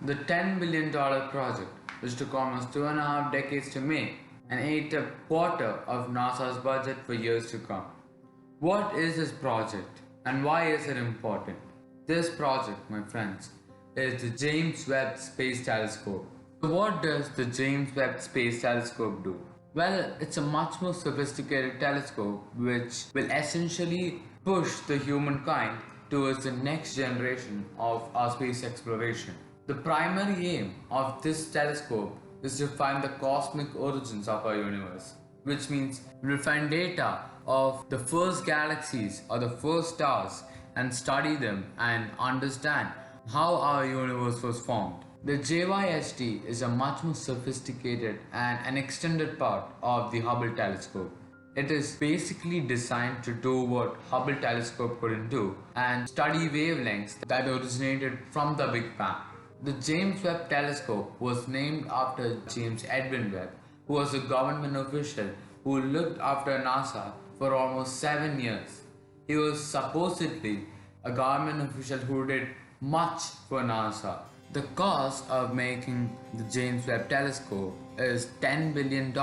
The $10 billion project, which took almost 2.5 decades to make and ate a quarter of NASA's budget for years to come. What is this project and why is it important? This project, my friends, is the James Webb Space Telescope. So what does the James Webb Space Telescope do? Well, it's a much more sophisticated telescope which will essentially push the humankind towards the next generation of our space exploration. The primary aim of this telescope is to find the cosmic origins of our universe, which means we'll find data of the first galaxies or the first stars and study them and understand how our universe was formed. The JYST is a much more sophisticated and an extended part of the Hubble telescope. It is basically designed to do what Hubble telescope couldn't do and study wavelengths that originated from the Big Bang. The James Webb Telescope was named after James Edwin Webb, who was a government official who looked after NASA for almost 7 years. He was supposedly a government official who did much for NASA. The cost of making the James Webb Telescope is $10 billion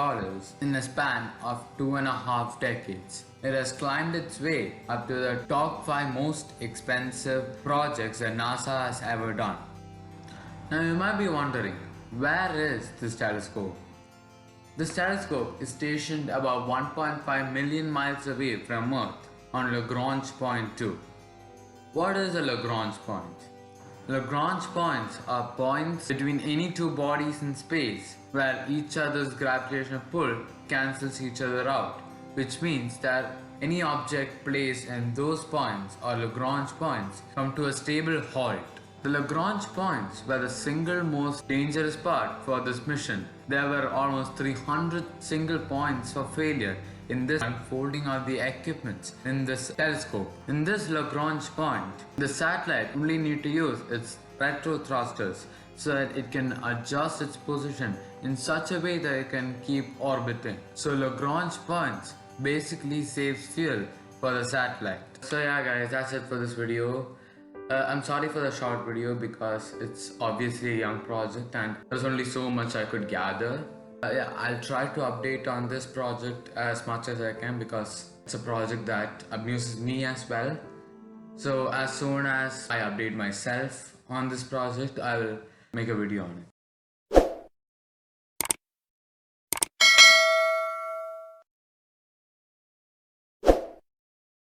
in a span of 2.5 decades. It has climbed its way up to the top 5 most expensive projects that NASA has ever done. Now you might be wondering, where is this telescope? This telescope is stationed about 1.5 million miles away from Earth on Lagrange Point 2. What is a Lagrange point? Lagrange points are points between any two bodies in space where each other's gravitational pull cancels each other out, which means that any object placed in those points or Lagrange points come to a stable halt. The Lagrange points were the single most dangerous part for this mission. There were almost 300 single points for failure in this unfolding of the equipment in this telescope. In this Lagrange point, the satellite only need to use its retro thrusters so that it can adjust its position in such a way that it can keep orbiting. So Lagrange points basically saves fuel for the satellite. So yeah guys, that's it for this video. I'm sorry for the short video because it's obviously a young project and there's only so much I could gather. Yeah, I'll try to update on this project as much as I can because it's a project that amuses me as well. So as soon as I update myself on this project, I will make a video on it.